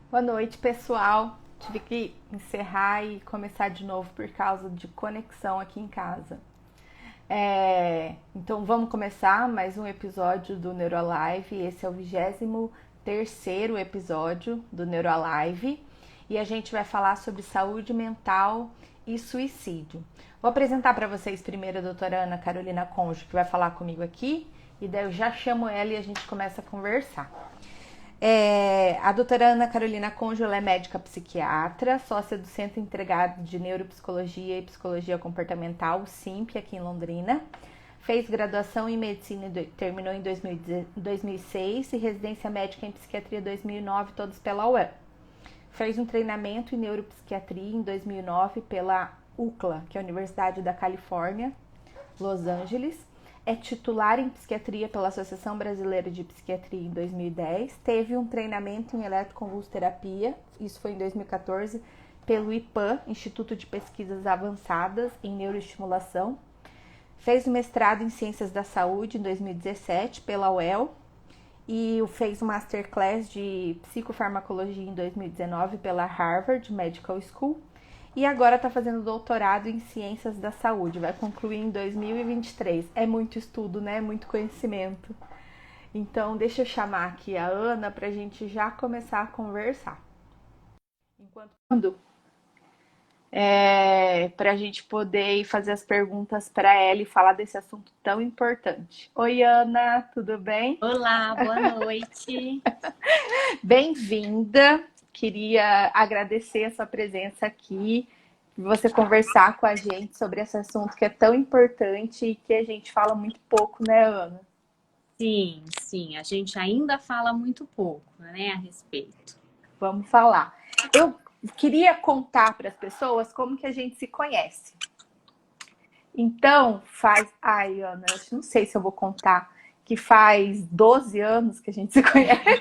Boa noite, pessoal. Tive que encerrar e começar de novo por causa de conexão aqui em casa. Então vamos começar mais um episódio do Neuroalive. Esse é o 23º episódio do Neuroalive e a gente vai falar sobre saúde mental e suicídio. Vou apresentar para vocês primeiro a doutora Ana Carolina Conjo, que vai falar comigo aqui, e daí eu já chamo ela e a gente começa a conversar. A doutora Ana Carolina Conjo é médica psiquiatra, sócia do Centro Integrado de Neuropsicologia e Psicologia Comportamental, o SIMP, aqui em Londrina. Fez graduação em medicina e terminou em 2006 e residência médica em psiquiatria 2009, todos pela UEL. Fez um treinamento em neuropsiquiatria em 2009 pela UCLA, que é a Universidade da Califórnia, Los Angeles. É titular em psiquiatria pela Associação Brasileira de Psiquiatria em 2010. Teve um treinamento em eletroconvulsoterapia, isso foi em 2014, pelo IPAM, Instituto de Pesquisas Avançadas em Neuroestimulação. Fez o mestrado em Ciências da Saúde em 2017 pela UEL e fez um masterclass de psicofarmacologia em 2019 pela Harvard Medical School. E agora está fazendo doutorado em Ciências da Saúde. Vai concluir em 2023. É muito estudo, né? Muito conhecimento. Então, deixa eu chamar aqui a Ana para a gente já começar a conversar. Para a gente poder fazer as perguntas para ela e falar desse assunto tão importante. Oi, Ana, tudo bem? Olá, boa noite. Bem-vinda. Queria agradecer a sua presença aqui, você conversar com a gente sobre esse assunto que é tão importante e que a gente fala muito pouco, né, Ana? Sim, a gente ainda fala muito pouco, né, a respeito. Vamos falar. Eu queria contar para as pessoas como que a gente se conhece. Então, Ai, Ana, eu não sei se eu vou contar que faz 12 anos que a gente se conhece.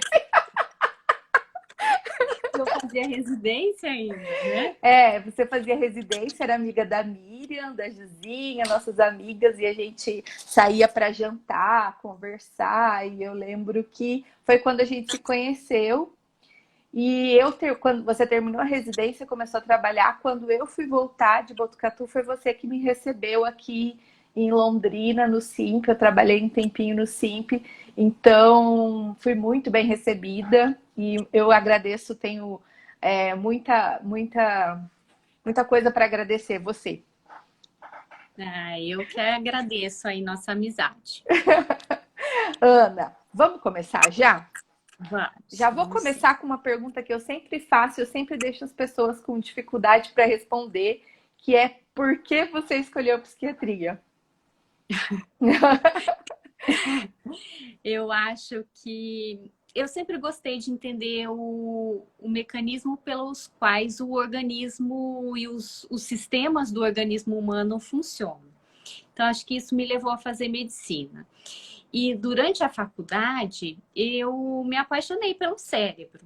Eu fazia residência ainda, né? Você fazia residência, era amiga da Miriam, da Juzinha, nossas amigas, e a gente saía para jantar, conversar, e eu lembro que foi quando a gente se conheceu. E quando você terminou a residência, começou a trabalhar, quando eu fui voltar de Botucatu, foi você que me recebeu aqui em Londrina, no SIMP. Eu trabalhei um tempinho no SIMP, então fui muito bem recebida e eu agradeço, tenho muita coisa para agradecer você. Eu que agradeço aí nossa amizade. Ana, vamos começar já? Vamos, Já vou vamos sim. começar com uma pergunta que eu sempre faço, eu sempre deixo as pessoas com dificuldade para responder, que é por que você escolheu psiquiatria? Eu acho que eu sempre gostei de entender o mecanismo pelos quais o organismo e os sistemas do organismo humano funcionam. Então, acho que isso me levou a fazer medicina. E durante a faculdade, eu me apaixonei pelo cérebro,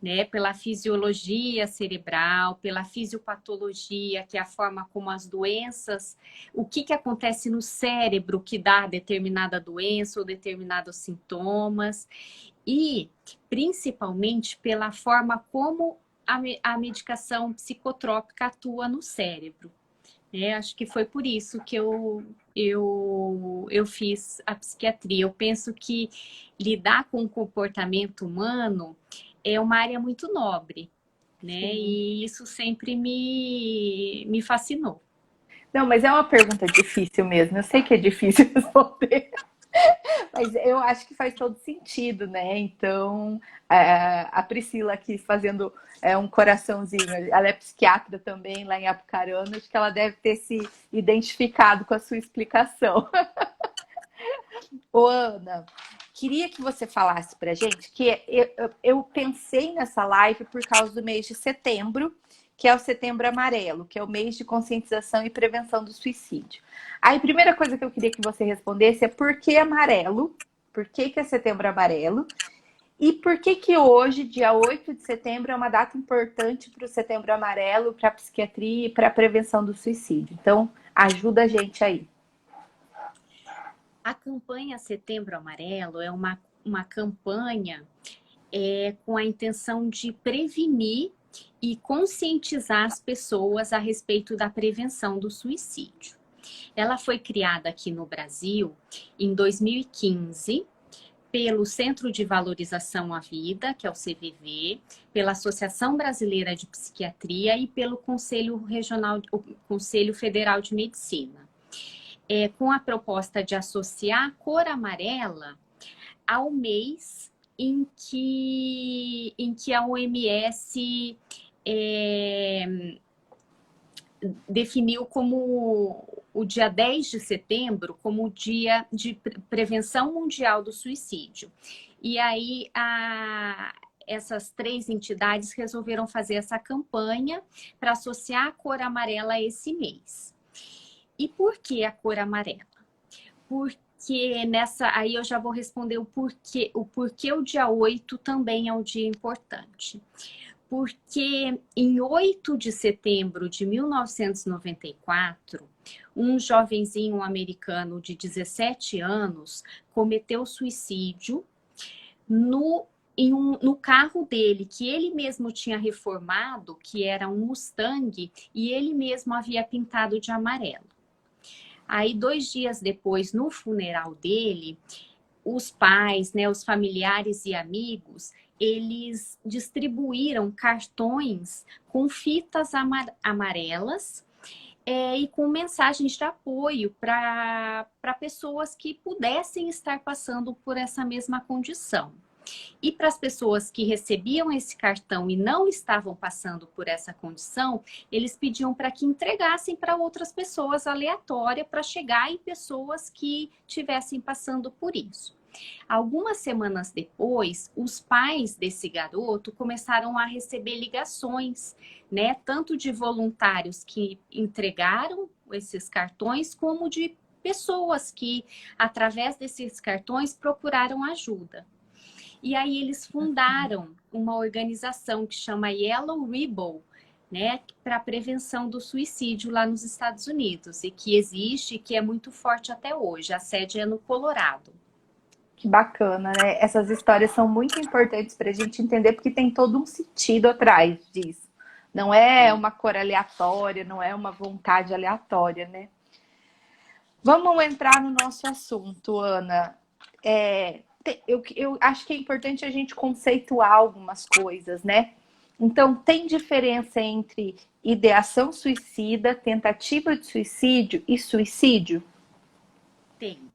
né? Pela fisiologia cerebral, pela fisiopatologia, que é a forma como as doenças, o que acontece no cérebro que dá determinada doença ou determinados sintomas, e principalmente pela forma como a medicação psicotrópica atua no cérebro. Acho que foi por isso que eu fiz a psiquiatria. Eu penso que lidar com o comportamento humano é uma área muito nobre, né? Sim. E isso sempre me fascinou. Não, mas é uma pergunta difícil mesmo. Eu sei que é difícil responder, mas eu acho que faz todo sentido, né? Então, a Priscila aqui fazendo um coraçãozinho, ela é psiquiatra também lá em Apucarana, acho que ela deve ter se identificado com a sua explicação. Ô, Ana, queria que você falasse pra gente que eu pensei nessa live por causa do mês de setembro, que é o Setembro Amarelo, que é o mês de conscientização e prevenção do suicídio. Aí, a primeira coisa que eu queria que você respondesse é por que amarelo? Por que é Setembro Amarelo? E por que hoje, dia 8 de setembro, é uma data importante para o Setembro Amarelo, para a psiquiatria e para a prevenção do suicídio? Então, ajuda a gente aí. A campanha Setembro Amarelo é uma campanha com a intenção de prevenir e conscientizar as pessoas a respeito da prevenção do suicídio. Ela foi criada aqui no Brasil em 2015 pelo Centro de Valorização à Vida, que é o CVV, pela Associação Brasileira de Psiquiatria e pelo Conselho Federal de Medicina. Com a proposta de associar a cor amarela ao mês em que a OMS definiu como o dia 10 de setembro como o dia de prevenção mundial do suicídio. E aí essas 3 entidades resolveram fazer essa campanha para associar a cor amarela a esse mês. E por que a cor amarela? Porque aí eu já vou responder o porquê o dia 8 também é um dia importante. Porque em 8 de setembro de 1994, um jovenzinho americano de 17 anos cometeu suicídio no carro dele, que ele mesmo tinha reformado, que era um Mustang, e ele mesmo havia pintado de amarelo. Aí, 2 dias depois, no funeral dele, os pais, né, os familiares e amigos, eles distribuíram cartões com fitas amarelas e com mensagens de apoio para pessoas que pudessem estar passando por essa mesma condição. E para as pessoas que recebiam esse cartão e não estavam passando por essa condição, eles pediam para que entregassem para outras pessoas aleatórias para chegar em pessoas que estivessem passando por isso. Algumas semanas depois, os pais desse garoto começaram a receber ligações, né? Tanto de voluntários que entregaram esses cartões, como de pessoas que, através desses cartões, procuraram ajuda. E aí eles fundaram uma organização que chama Yellow Ribbon, né, para a prevenção do suicídio lá nos Estados Unidos, e que existe e que é muito forte até hoje. A sede é no Colorado. Que bacana, né? Essas histórias são muito importantes para a gente entender, porque tem todo um sentido atrás disso. Não é uma cor aleatória, não é uma vontade aleatória, né? Vamos entrar no nosso assunto, Ana. Eu acho que é importante a gente conceituar algumas coisas, né? Então, tem diferença entre ideação suicida, tentativa de suicídio e suicídio? Tem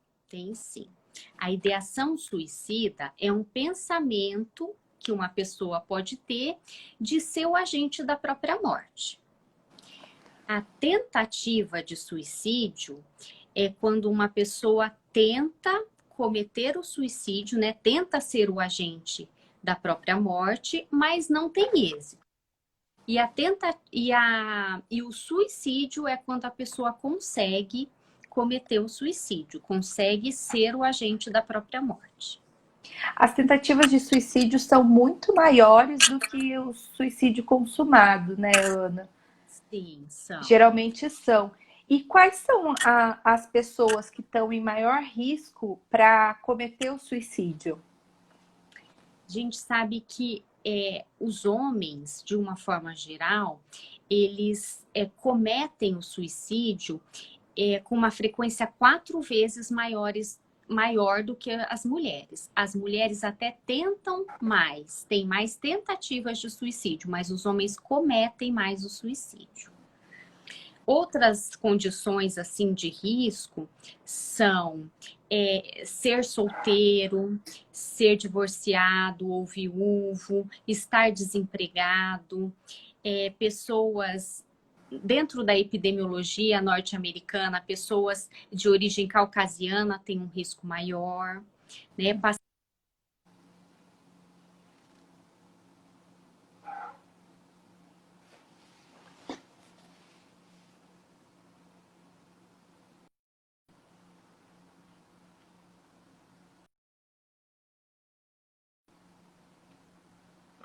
sim. A ideação suicida é um pensamento que uma pessoa pode ter de ser o agente da própria morte. A tentativa de suicídio é quando uma pessoa tenta cometer o suicídio, né? Tenta ser o agente da própria morte, mas não tem êxito. E o suicídio é quando a pessoa consegue cometer o suicídio, consegue ser o agente da própria morte. As tentativas de suicídio são muito maiores do que o suicídio consumado, né, Ana? Sim, são. Geralmente são. E quais são as pessoas que estão em maior risco para cometer o suicídio? A gente sabe que os homens, de uma forma geral, eles cometem o suicídio com uma frequência 4 vezes maior do que as mulheres. As mulheres até tentam mais, têm mais tentativas de suicídio, mas os homens cometem mais o suicídio. Outras condições assim de risco são ser solteiro, ser divorciado ou viúvo, estar desempregado, pessoas dentro da epidemiologia norte-americana, pessoas de origem caucasiana têm um risco maior, né?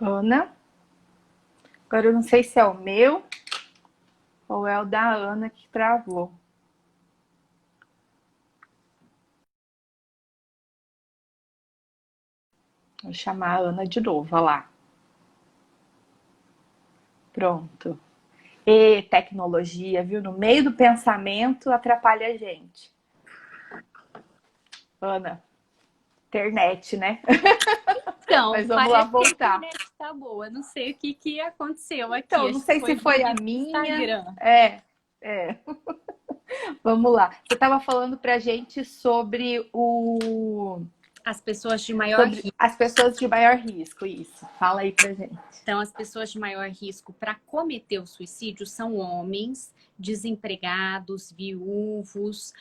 Ana? Agora eu não sei se é o meu ou é o da Ana que travou. Vou chamar a Ana de novo, olha lá. Pronto. E tecnologia, viu? No meio do pensamento atrapalha a gente. Ana, internet, né? Então, Mas vamos lá parece que a voltar. internet tá boa. Não sei o que que aconteceu aqui. Então, não Acho que sei foi se o foi a vídeo do minha. Instagram. É. Vamos lá. Você estava falando pra gente As pessoas de maior sobre risco. as pessoas de maior risco, isso. Fala aí pra gente. Então, as pessoas de maior risco para cometer o suicídio são homens desempregados, viúvos,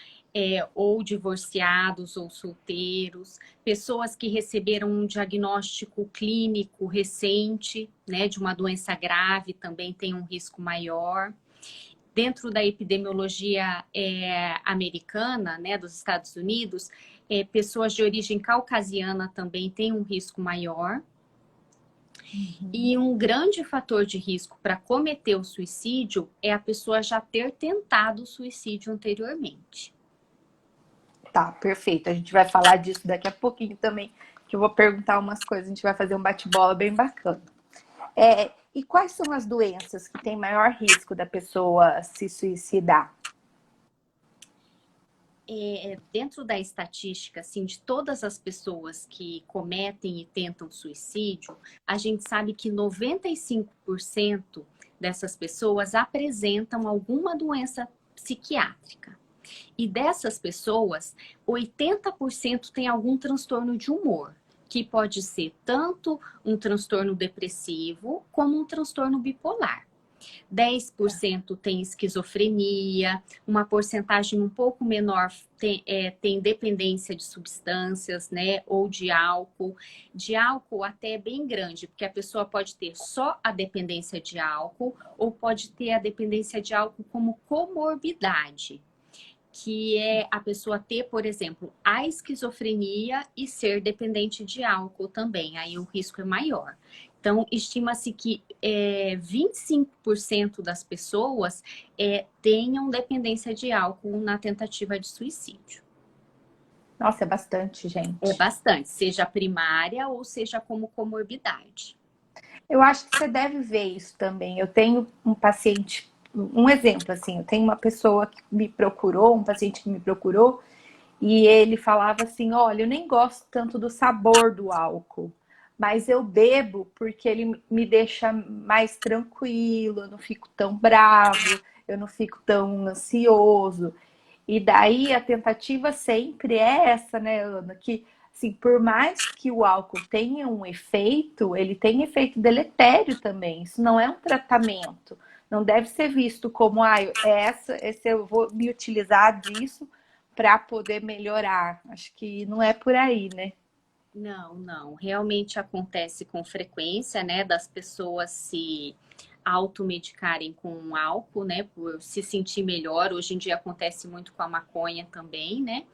ou divorciados ou solteiros, pessoas que receberam um diagnóstico clínico recente, né, de uma doença grave, também tem um risco maior. Dentro da epidemiologia americana, né, dos Estados Unidos, pessoas de origem caucasiana também têm um risco maior. E um grande fator de risco para cometer o suicídio é a pessoa já ter tentado o suicídio anteriormente. Tá, perfeito. A gente vai falar disso daqui a pouquinho também, que eu vou perguntar umas coisas, a gente vai fazer um bate-bola bem bacana. E quais são as doenças que têm maior risco da pessoa se suicidar? Dentro da estatística, assim, de todas as pessoas que cometem e tentam suicídio, a gente sabe que 95% dessas pessoas apresentam alguma doença psiquiátrica. E dessas pessoas, 80% tem algum transtorno de humor, que pode ser tanto um transtorno depressivo como um transtorno bipolar. 10% tem esquizofrenia, uma porcentagem um pouco menor tem dependência de substâncias, né, ou de álcool até é bem grande, porque a pessoa pode ter só a dependência de álcool ou pode ter a dependência de álcool como comorbidade, que é a pessoa ter, por exemplo, a esquizofrenia e ser dependente de álcool também, aí o risco é maior. Então, estima-se que 25% das pessoas tenham dependência de álcool na tentativa de suicídio. Nossa, é bastante, É gente. bastante, seja primária ou seja como comorbidade. Eu acho que você deve ver isso também. Eu tenho um paciente, um exemplo assim, eu tenho uma pessoa que me procurou, um paciente que me procurou, e ele falava assim: olha, eu nem gosto tanto do sabor do álcool, mas eu bebo porque ele me deixa mais tranquilo, eu não fico tão bravo, eu não fico tão ansioso. E daí a tentativa sempre é essa, né, Ana? Que assim, por mais que o álcool tenha um efeito, ele tem efeito deletério também. Isso não é um tratamento. Não deve ser visto como, esse eu vou me utilizar disso para poder melhorar. Acho que não é por aí, né? Não, não. Realmente acontece com frequência, né, das pessoas se automedicarem com álcool, né, por se sentir melhor. Hoje em dia acontece muito com a maconha também, né?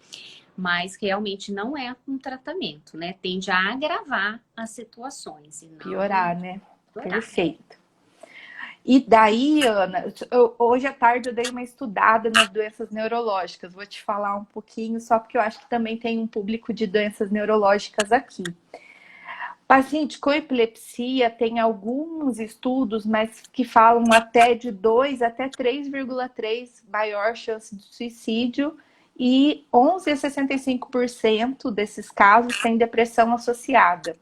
Mas realmente não é um tratamento, né? Tende a agravar as situações e não Piorar, né? piorar. Perfeito. E daí, Ana, hoje à tarde eu dei uma estudada nas doenças neurológicas. Vou te falar um pouquinho, só porque eu acho que também tem um público de doenças neurológicas aqui. Paciente com epilepsia tem alguns estudos, mas que falam até de 2 até 3,3 maior chance de suicídio e 11 a 65% desses casos têm depressão associada.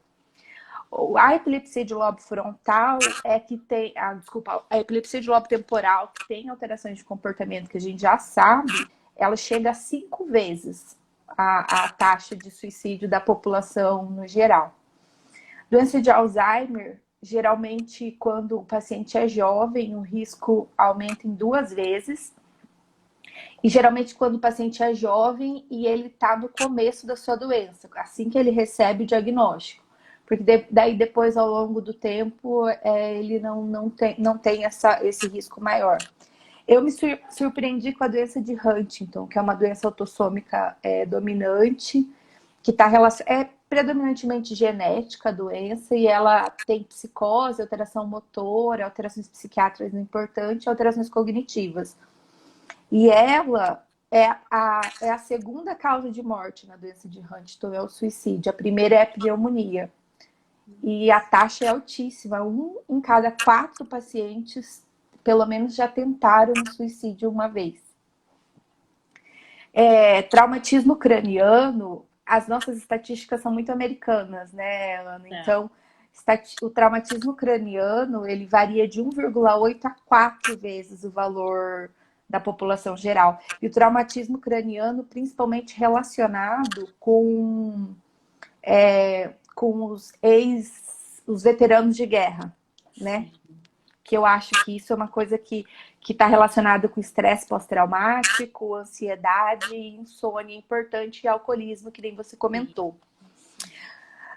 A epilepsia de lobo frontal é que tem, a epilepsia de lobo temporal, que tem alterações de comportamento que a gente já sabe, ela chega a 5 vezes a taxa de suicídio da população no geral. Doença de Alzheimer, geralmente quando o paciente é jovem, o risco aumenta em 2 vezes. E geralmente quando o paciente é jovem e ele está no começo da sua doença, assim que ele recebe o diagnóstico. Porque daí depois, ao longo do tempo, ele não tem esse risco maior. Eu me surpreendi com a doença de Huntington, que é uma doença autossômica dominante, que está relacionada. É predominantemente genética a doença, e ela tem psicose, alteração motora, alterações psiquiátricas importantes, alterações cognitivas. E ela é a segunda causa de morte na doença de Huntington, é o suicídio. A primeira é a pneumonia. E a taxa é altíssima. 1 em cada 4 pacientes, pelo menos, já tentaram um suicídio uma vez. Traumatismo craniano, as nossas estatísticas são muito americanas, né, Ana? Então, o traumatismo craniano, ele varia de 1,8 a 4 vezes o valor da população geral. E o traumatismo craniano, principalmente relacionado com os veteranos de guerra, né? Que eu acho que isso é uma coisa que está relacionada com estresse pós-traumático, ansiedade, insônia importante e alcoolismo, que nem você comentou.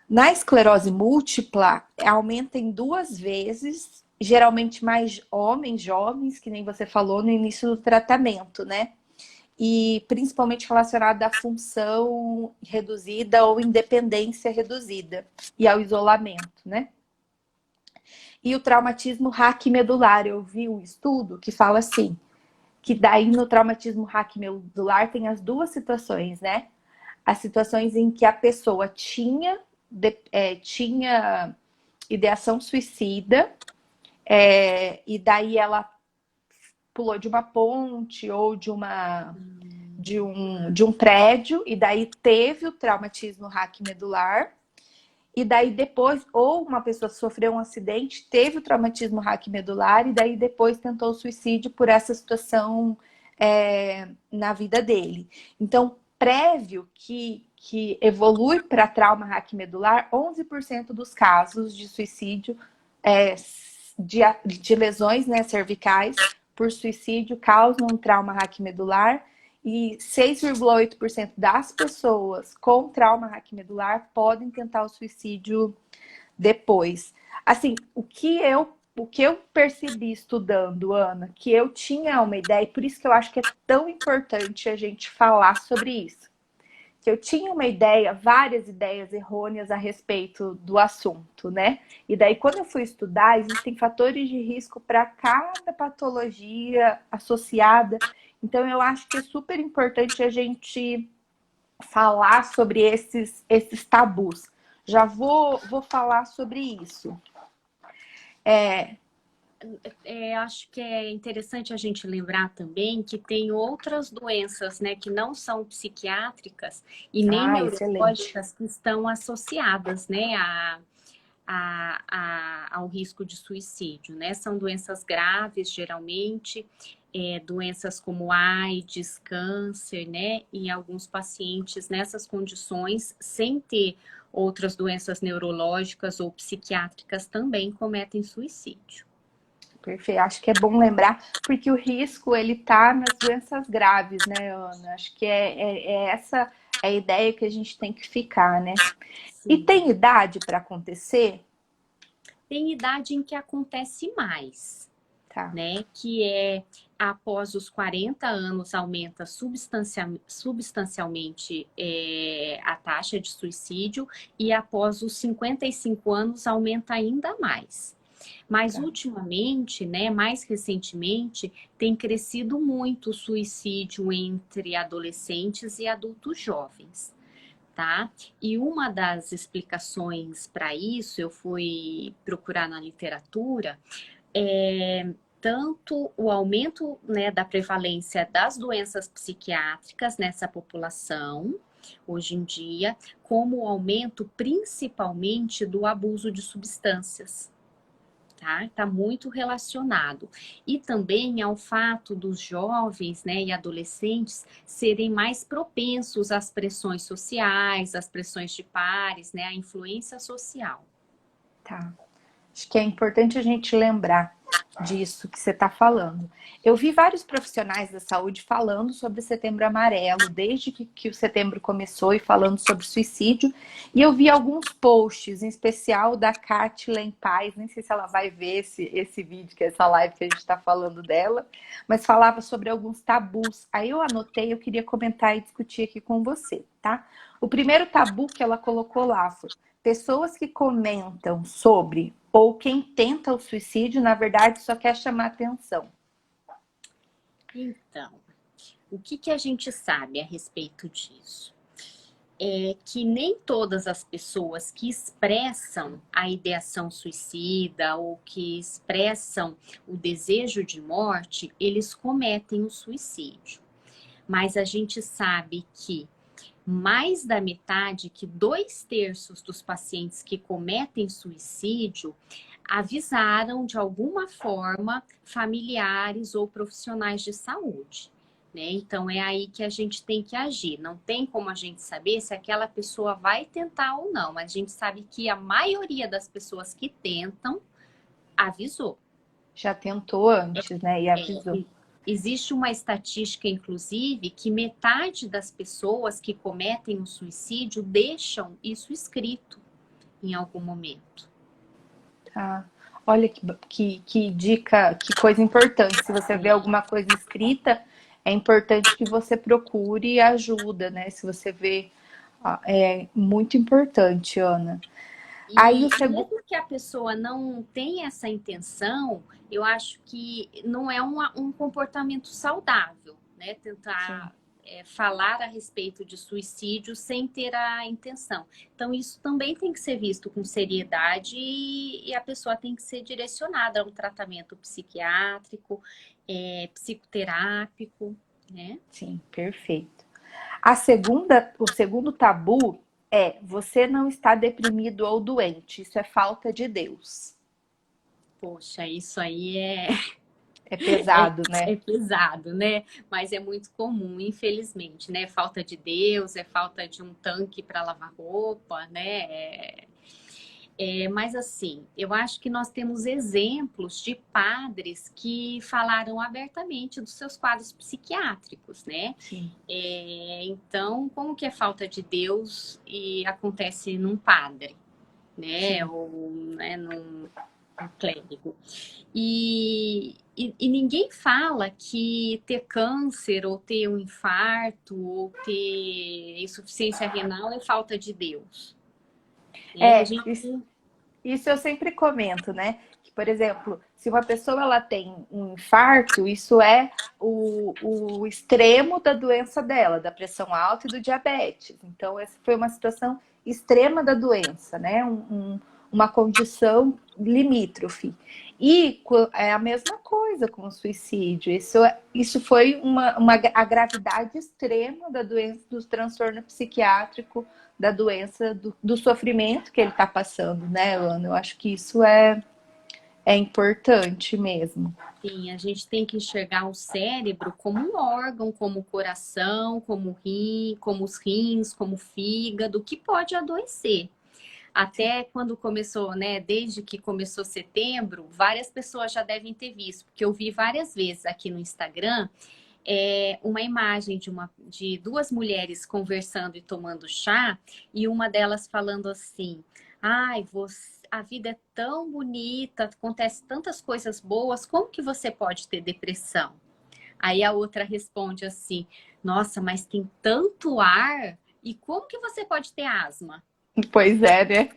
Na esclerose múltipla, aumenta em 2 vezes, geralmente mais homens jovens, que nem você falou no início do tratamento, né? E principalmente relacionado à função reduzida ou independência reduzida e ao isolamento, né? E o traumatismo raquimedular, eu vi um estudo que fala assim, que daí no traumatismo raquimedular tem as 2 situações, né? As situações em que a pessoa tinha ideação suicida, e daí ela pulou de uma ponte ou de um prédio, e daí teve o traumatismo raquimedular, e daí depois, ou uma pessoa sofreu um acidente, teve o traumatismo raquimedular, e daí depois tentou o suicídio por essa situação na vida dele. Então, prévio que evolui para trauma raquimedular, 11% dos casos de suicídio, de lesões, né, cervicais por suicídio causam um trauma raquimedular, e 6,8% das pessoas com trauma raquimedular podem tentar o suicídio depois. Assim, o que eu percebi estudando, Ana, que eu tinha uma ideia, e por isso que eu acho que é tão importante a gente falar sobre isso. Que eu tinha uma ideia, várias ideias errôneas a respeito do assunto, né? E daí, quando eu fui estudar, existem fatores de risco para cada patologia associada. Então, eu acho que é super importante a gente falar sobre esses tabus. Já vou falar sobre isso. Acho que é interessante a gente lembrar também que tem outras doenças, né, que não são psiquiátricas e nem Excelente. neurológicas que estão associadas, né, ao risco de suicídio, né? São doenças graves, geralmente, doenças como AIDS, câncer, né? E alguns pacientes nessas condições, sem ter outras doenças neurológicas ou psiquiátricas, também cometem suicídio. Perfeito. Acho que é bom lembrar, porque o risco ele tá nas doenças graves, né, Ana? Acho que essa a ideia que a gente tem que ficar, né? E Sim. tem idade para acontecer? Tem idade em que acontece mais, Tá. né? Que é após os 40 anos aumenta substancialmente a taxa de suicídio e após os 55 anos aumenta ainda mais. Mas Tá. ultimamente, né, mais recentemente, tem crescido muito o suicídio entre adolescentes e adultos jovens. Tá? E uma das explicações para isso, eu fui procurar na literatura, tanto o aumento, né, da prevalência das doenças psiquiátricas nessa população, hoje em dia, como o aumento principalmente do abuso de substâncias. Tá? Tá muito relacionado. E também ao fato dos jovens, né, e adolescentes serem mais propensos às pressões sociais, às pressões de pares, né, à influência social. Tá. Acho que é importante a gente lembrar disso que você está falando. Eu vi vários profissionais da saúde falando sobre Setembro Amarelo, desde que o setembro começou, e falando sobre suicídio. E eu vi alguns posts, em especial da Cátia em Paz, nem sei se ela vai ver esse vídeo, que é essa live que a gente está falando dela, mas falava sobre alguns tabus. Aí eu anotei, eu queria comentar e discutir aqui com você, tá? O primeiro tabu que ela colocou lá foi: pessoas que comentam sobre ou quem tenta o suicídio, na verdade, só quer chamar atenção. Então, o que a gente sabe a respeito disso? é que nem todas as pessoas que expressam a ideação suicida ou que expressam o desejo de morte, eles cometem o suicídio. Mas a gente sabe que mais da metade, que 2/3 dos pacientes que cometem suicídio avisaram de alguma forma familiares ou profissionais de saúde. Né? Então é aí que a gente tem que agir. Não tem como a gente saber se aquela pessoa vai tentar ou não, mas a gente sabe que a maioria das pessoas que tentam avisou. Já tentou antes, né? E avisou. Existe uma estatística, inclusive, que metade das pessoas que cometem o suicídio deixam isso escrito em algum momento. Tá. Olha que dica, que coisa importante. Se você vê alguma coisa escrita, é importante que você procure ajuda, né? Se você vê, é muito importante, Ana. Aí E o segundo. mesmo que a pessoa não tenha essa intenção, eu acho que não é um comportamento saudável, né? Sim. Tentar falar a respeito de suicídio sem ter a intenção. Então, isso também tem que ser visto com seriedade e a pessoa tem que ser direcionada a um tratamento psiquiátrico, psicoterápico, né? Sim, perfeito. O segundo tabu é: você não está deprimido ou doente. Isso é falta de Deus. Poxa, isso aí É pesado, né? é pesado, né? Mas é muito comum, infelizmente, né? Falta de Deus, é falta de um tanque para lavar roupa, né? Mas assim, eu acho que nós temos exemplos de padres que falaram abertamente dos seus quadros psiquiátricos, né? Sim. Então, como que é falta de Deus e acontece num padre, né? Sim. Ou né, num clérigo. E ninguém fala que ter câncer, ou ter um infarto, ou ter insuficiência renal é falta de Deus. A É, gente isso eu sempre comento, né? Que, por exemplo, se uma pessoa ela tem um infarto, isso é o extremo da doença dela, da pressão alta e do diabetes. Então, essa foi uma situação extrema da doença, né? Uma condição limítrofe. E é a mesma coisa com o suicídio. Isso foi a gravidade extrema da doença, do transtorno psiquiátrico, da doença, do sofrimento que ele está passando, né, Ana? Eu acho que isso é importante mesmo. Sim, a gente tem que enxergar o cérebro como um órgão, como o coração, como os rins, como o fígado, que pode adoecer. Até quando começou, né? Desde que começou setembro, várias pessoas já devem ter visto, porque eu vi várias vezes aqui no Instagram uma imagem de duas mulheres conversando e tomando chá, e uma delas falando assim: ai, a vida é tão bonita, acontece tantas coisas boas, como que você pode ter depressão? Aí a outra responde assim: nossa, mas tem tanto ar, e como que você pode ter asma? Pois é, né?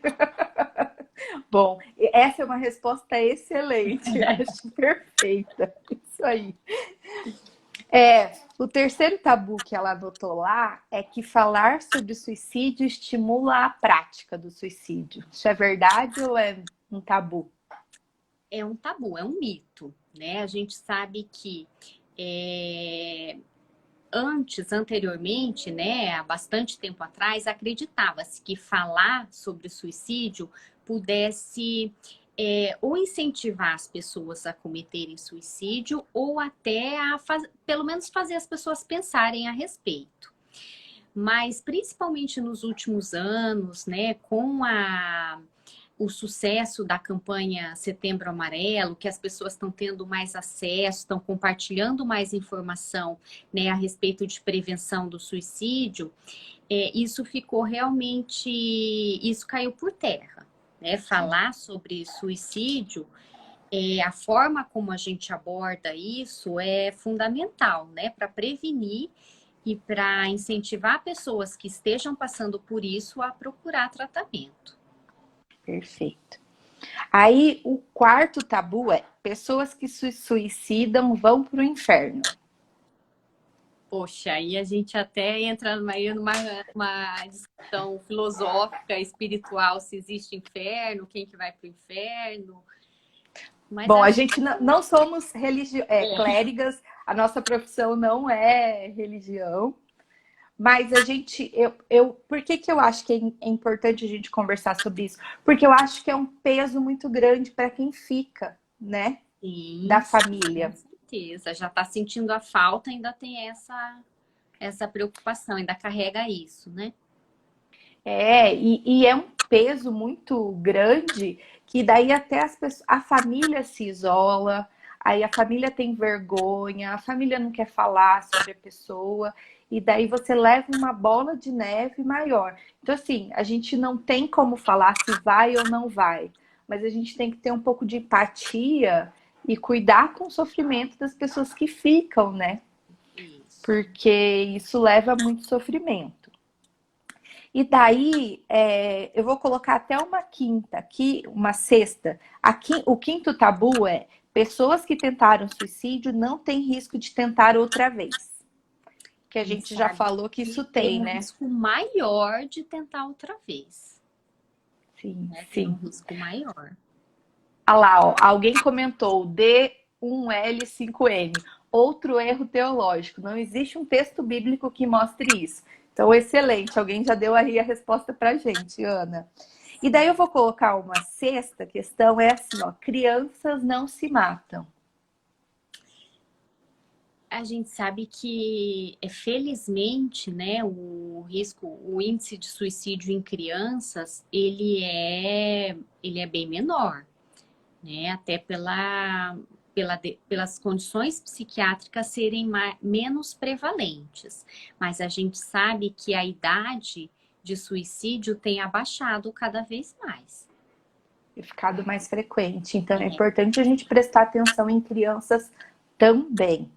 Bom, essa é uma resposta excelente, acho perfeita. Isso aí. O terceiro tabu que ela anotou lá é que falar sobre suicídio estimula a prática do suicídio. Isso é verdade ou é um tabu? É um tabu, é um mito, né? A gente sabe que é, anteriormente, né, há bastante tempo atrás, acreditava-se que falar sobre suicídio pudesse ou incentivar as pessoas a cometerem suicídio ou até pelo menos fazer as pessoas pensarem a respeito. Mas principalmente nos últimos anos, né, com o sucesso da campanha Setembro Amarelo, que as pessoas estão tendo mais acesso, estão compartilhando mais informação, né, a respeito de prevenção do suicídio, isso ficou realmente, isso caiu por terra, né? Falar sobre suicídio, a forma como a gente aborda isso é fundamental, né, para prevenir e para incentivar pessoas que estejam passando por isso a procurar tratamento. Perfeito. Aí o quarto tabu é: pessoas que se suicidam vão para o inferno. Poxa, aí a gente até entra numa discussão filosófica, espiritual, se existe inferno, quem que vai para o inferno. Mas Bom, a acho gente não somos que clérigas, a nossa profissão não é religião, mas a gente, por que que eu acho que é importante a gente conversar sobre isso? Porque eu acho que é um peso muito grande para quem fica, né, da sim, com família. certeza. Já está sentindo a falta, ainda tem essa preocupação, ainda carrega isso, né? E é um peso muito grande que daí até a família se isola, aí a família tem vergonha, a família não quer falar sobre a pessoa, e daí você leva uma bola de neve maior. Então, assim, a gente não tem como falar se vai ou não vai, mas a gente tem que ter um pouco de empatia e cuidar com o sofrimento das pessoas que ficam, né? Isso. Porque isso leva a muito sofrimento. E daí, eu vou colocar até uma quinta aqui, uma sexta. Aqui, o quinto tabu é: pessoas que tentaram suicídio não têm risco de tentar outra vez. Que a E gente já sabe falou que isso que tem tem, um né? risco maior de tentar outra vez, Sim, né? Tem um sim. risco maior. Ah lá, ó, alguém comentou D1L5N. Outro erro teológico. Não existe um texto bíblico que mostre isso. Então, excelente. Alguém já deu aí a resposta pra gente, Ana. E daí eu vou colocar uma sexta questão, é assim, ó, crianças não se matam. A gente sabe que, felizmente, né, o índice de suicídio em crianças, ele é bem menor, né? Até pelas condições psiquiátricas serem menos prevalentes. Mas a gente sabe que a idade de suicídio tem abaixado cada vez mais. E ficado mais frequente. Então é É, importante a gente prestar atenção em crianças também.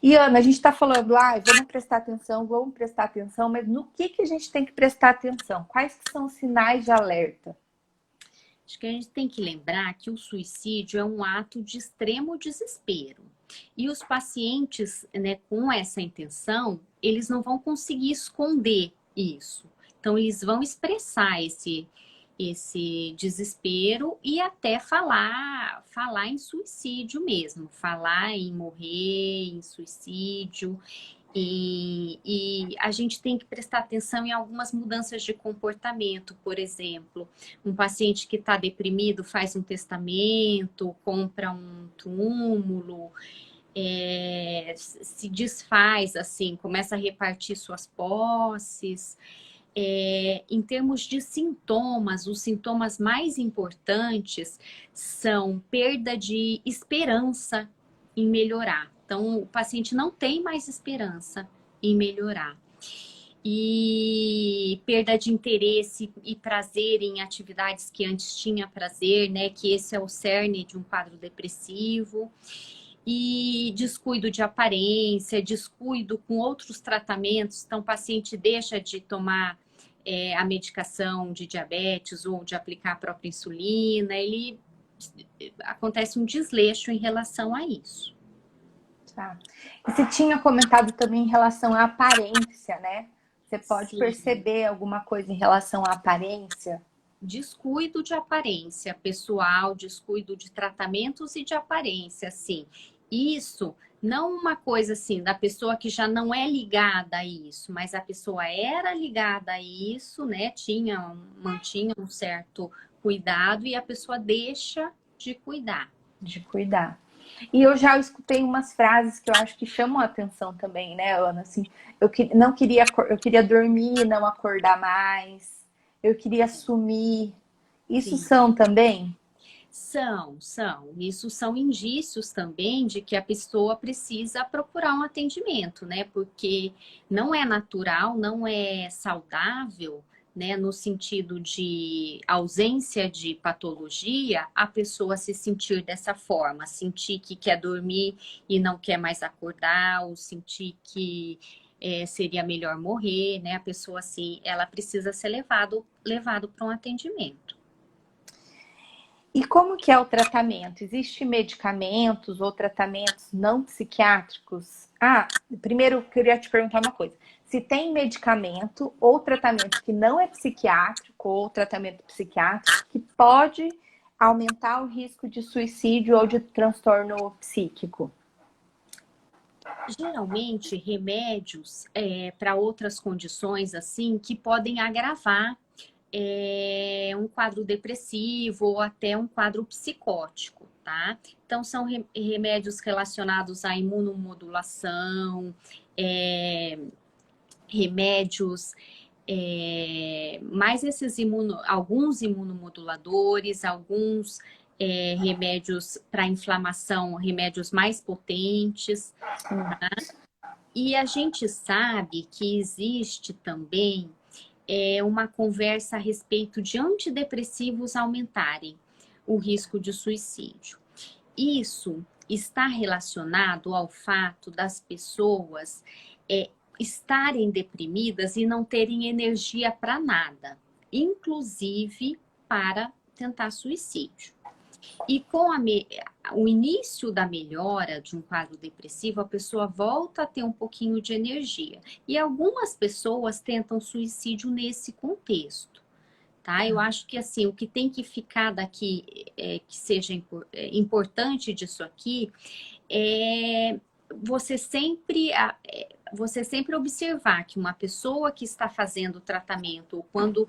E Ana, a gente está falando, vamos prestar atenção, mas no que a gente tem que prestar atenção? Quais que são os sinais de alerta? acho que a gente tem que lembrar que o suicídio é um ato de extremo desespero. E os pacientes, né, com essa intenção, eles não vão conseguir esconder isso. Então, eles vão expressar esse desespero e até falar em suicídio mesmo, falar em morrer, em suicídio. E a gente tem que prestar atenção em algumas mudanças de comportamento, por exemplo, um paciente que está deprimido faz um testamento, compra um túmulo, se desfaz, assim, começa a repartir suas posses. Em termos de sintomas, os sintomas mais importantes são perda de esperança em melhorar. Então, o paciente não tem mais esperança em melhorar. E perda de interesse e prazer em atividades que antes tinha prazer, né? Que esse é o cerne de um quadro depressivo. E descuido de aparência, descuido com outros tratamentos. Então, o paciente deixa de tomar a medicação de diabetes ou de aplicar a própria insulina. Acontece um desleixo em relação a isso. Tá. E você tinha comentado também em relação à aparência, né? Você pode Sim. perceber alguma coisa em relação à aparência? Descuido de aparência pessoal, descuido de tratamentos e de aparência, assim. Isso não uma coisa assim da pessoa que já não é ligada a isso, mas a pessoa era ligada a isso, né? Mantinha um certo cuidado e a pessoa deixa de cuidar. De cuidar. E eu já escutei umas frases que eu acho que chamam a atenção também, né, Ana? Assim, não queria, eu queria dormir, e não acordar mais. Eu queria sumir. Isso Sim. são também? São. Isso são indícios também de que a pessoa precisa procurar um atendimento, né? Porque não é natural, não é saudável, né? No sentido de ausência de patologia, a pessoa se sentir dessa forma, sentir que quer dormir e não quer mais acordar, ou sentir que seria melhor morrer, né? A pessoa, assim, ela precisa ser levado para um atendimento. E como que é o tratamento? Existem medicamentos ou tratamentos não psiquiátricos? Ah, primeiro eu queria te perguntar uma coisa. Se tem medicamento ou tratamento que não é psiquiátrico ou tratamento psiquiátrico que pode aumentar o risco de suicídio ou de transtorno psíquico? Geralmente, remédios para outras condições, assim, que podem agravar um quadro depressivo ou até um quadro psicótico, tá? Então, são remédios relacionados à imunomodulação, remédios, mais esses alguns imunomoduladores, alguns remédios para inflamação, remédios mais potentes. Tá? E a gente sabe que existe também uma conversa a respeito de antidepressivos aumentarem o risco de suicídio. Isso está relacionado ao fato das pessoas estarem deprimidas e não terem energia para nada, inclusive para tentar suicídio. E com o início da melhora de um quadro depressivo, a pessoa volta a ter um pouquinho de energia. E algumas pessoas tentam suicídio nesse contexto, tá? Eu acho que, assim, o que tem que ficar daqui, que seja importante disso aqui, é você sempre, você sempre observar que uma pessoa que está fazendo o tratamento, ou quando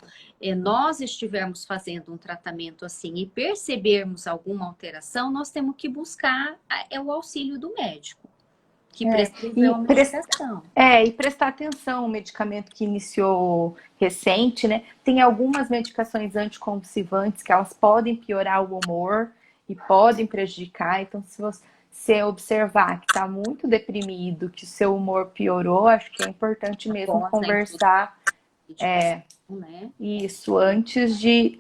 nós estivermos fazendo um tratamento assim e percebermos alguma alteração, nós temos que buscar o auxílio do médico, que prescreveu a medicação. E prestar atenção ao medicamento que iniciou recente, né? Tem algumas medicações anticonvulsivantes que elas podem piorar o humor e podem prejudicar. Então, se você observar que está muito deprimido, que o seu humor piorou, acho que é importante mesmo conversar. Né? Isso, antes de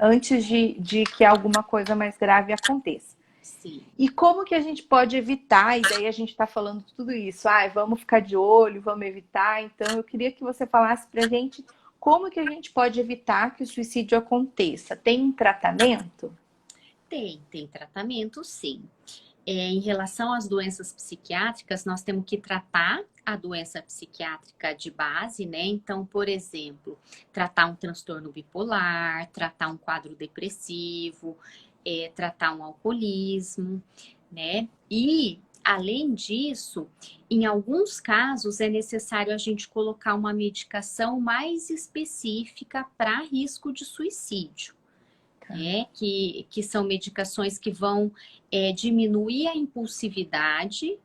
que alguma coisa mais grave aconteça. Sim. E como que a gente pode evitar? E daí a gente está falando tudo isso. Vamos ficar de olho, vamos evitar. Então, eu queria que você falasse pra gente como que a gente pode evitar que o suicídio aconteça. Tem um tratamento? Tem tratamento, sim. Em relação às doenças psiquiátricas, nós temos que tratar a doença psiquiátrica de base, né? Então, por exemplo, tratar um transtorno bipolar, tratar um quadro depressivo, tratar um alcoolismo, né? E, além disso, em alguns casos é necessário a gente colocar uma medicação mais específica para risco de suicídio. Que são medicações que vão diminuir a impulsividade,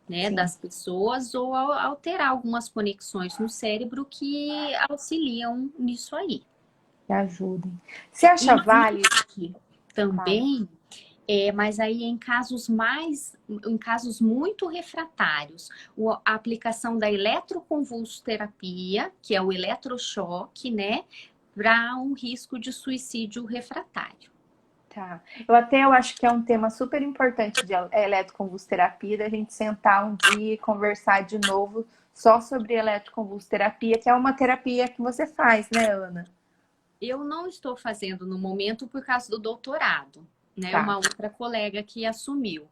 né, das pessoas ou alterar algumas conexões no cérebro que auxiliam nisso aí. Que ajudem. Você acha válido? Também, mas aí em casos muito refratários, a aplicação da eletroconvulsoterapia, que é o eletrochoque, né, para um risco de suicídio refratário. Tá. Eu acho que é um tema super importante de eletroconvulsoterapia, da gente sentar um dia e conversar de novo só sobre eletroconvulsoterapia, que é uma terapia que você faz, né, Ana? Eu não estou fazendo no momento por causa do doutorado, né? Uma outra colega que assumiu.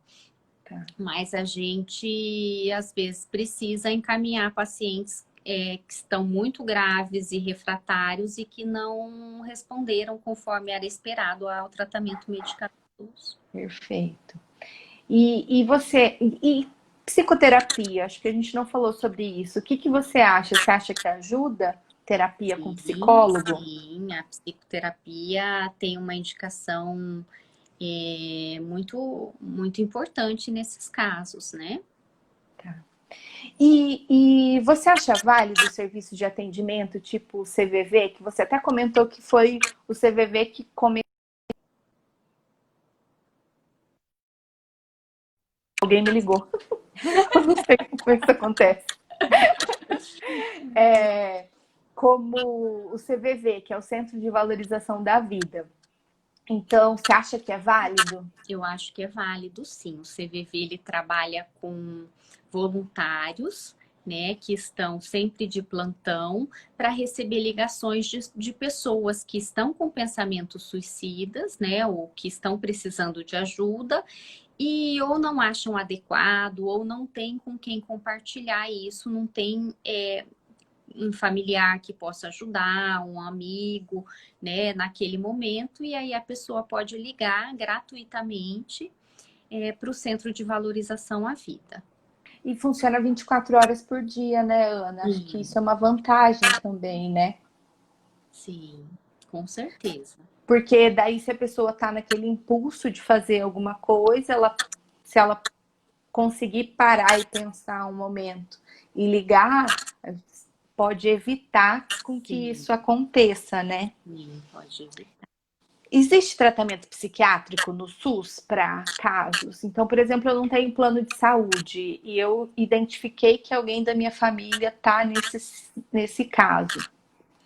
Mas a gente, às vezes, precisa encaminhar pacientes que estão muito graves e refratários e que não responderam conforme era esperado ao tratamento medicamentoso. Perfeito. E psicoterapia? Acho que a gente não falou sobre isso. O que você acha? Você acha que ajuda terapia com psicólogo? Sim, a psicoterapia tem uma indicação muito, muito importante nesses casos, né? Tá. E você acha válido o serviço de atendimento tipo o CVV, que você até comentou que foi o CVV que começou. Alguém me ligou. Eu não sei como é que isso acontece. Como o CVV, que é o Centro de Valorização da Vida. Então, você acha que é válido? Eu acho que é válido, sim. O CVV, ele trabalha com voluntários né, que estão sempre de plantão para receber ligações de pessoas que estão com pensamentos suicidas, né, ou que estão precisando de ajuda e ou não acham adequado ou não tem com quem compartilhar isso, não tem um familiar que possa ajudar, um amigo, né, naquele momento, e aí a pessoa pode ligar gratuitamente para o Centro de Valorização à Vida. E funciona 24 horas por dia, né, Ana? Acho que isso é uma vantagem também, né? Sim, com certeza. Porque daí se a pessoa tá naquele impulso de fazer alguma coisa, se ela conseguir parar e pensar um momento e ligar, pode evitar com que Sim, isso aconteça, né? sim, pode evitar. Existe tratamento psiquiátrico no SUS para casos? Então, por exemplo, eu não tenho plano de saúde e eu identifiquei que alguém da minha família está nesse caso.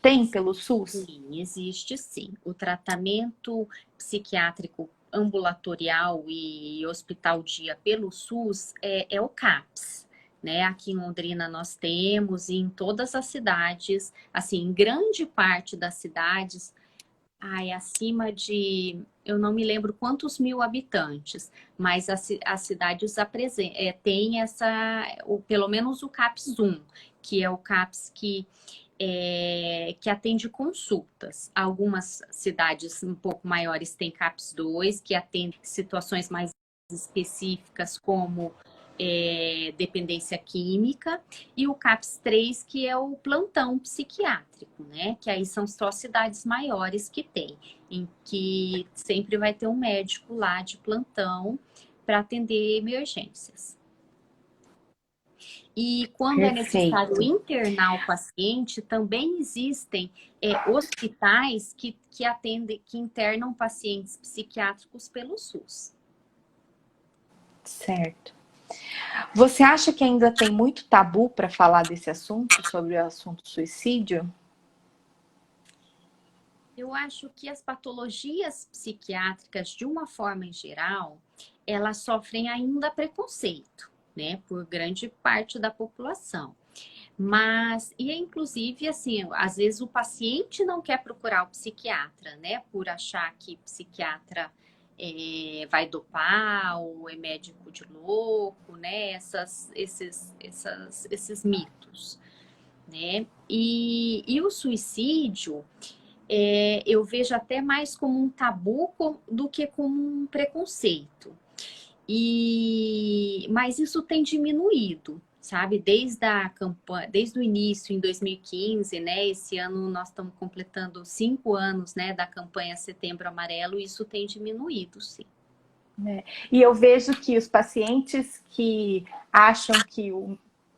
Tem pelo SUS? Sim, existe sim. O tratamento psiquiátrico ambulatorial e hospital dia pelo SUS é o CAPS. Né? Aqui em Londrina nós temos e em todas as cidades, assim, em grande parte das cidades, acima de, eu não me lembro quantos mil habitantes, mas as cidades têm pelo menos o CAPS 1, que é o CAPS que atende consultas. Algumas cidades um pouco maiores têm CAPS 2, que atende situações mais específicas, como dependência química, e o CAPS 3, que é o plantão psiquiátrico, né? Que aí são só cidades maiores que tem, em que sempre vai ter um médico lá de plantão para atender emergências. E quando é necessário Perfeito. internar o paciente, também existem hospitais que atendem, que internam pacientes psiquiátricos pelo SUS. Certo. Você acha que ainda tem muito tabu para falar desse assunto, sobre o assunto suicídio? Eu acho que as patologias psiquiátricas, de uma forma em geral, elas sofrem ainda preconceito, né, por grande parte da população. Mas, e inclusive, assim, às vezes o paciente não quer procurar o psiquiatra, né, por achar que psiquiatra vai dopar ou é médico de louco, né, esses mitos, né. E o suicídio, eu vejo até mais como um tabu do que como um preconceito. Mas isso tem diminuído, sabe? Desde a campanha, desde o início, em 2015, né? Esse ano nós estamos completando 5 anos, né, da campanha Setembro Amarelo, e isso tem diminuído, sim. E eu vejo que os pacientes que acham que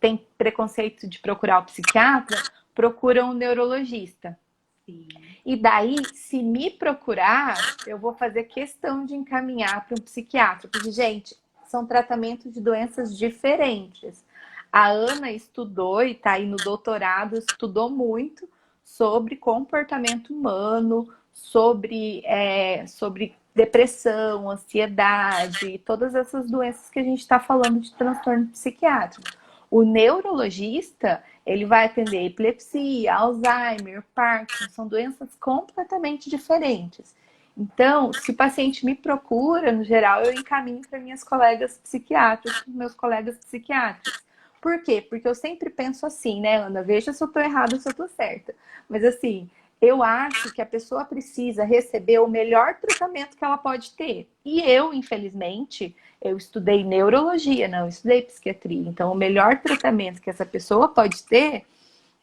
tem preconceito de procurar o psiquiatra, procuram o neurologista. Sim. E daí, se me procurar, eu vou fazer questão de encaminhar para um psiquiatra. Porque, gente, são tratamentos de doenças diferentes. A Ana estudou e está aí no doutorado, estudou muito sobre comportamento humano, sobre depressão, ansiedade, todas essas doenças que a gente está falando de transtorno psiquiátrico. O neurologista, ele vai atender epilepsia, Alzheimer, Parkinson, são doenças completamente diferentes. Então, se o paciente me procura, no geral, eu encaminho para minhas colegas psiquiatras, meus colegas psiquiatras. Por quê? Porque eu sempre penso assim, né, Ana? Veja se eu estou errada ou se eu estou certa. Mas assim, eu acho que a pessoa precisa receber o melhor tratamento que ela pode ter. E eu, infelizmente, eu estudei neurologia, não estudei psiquiatria. Então, o melhor tratamento que essa pessoa pode ter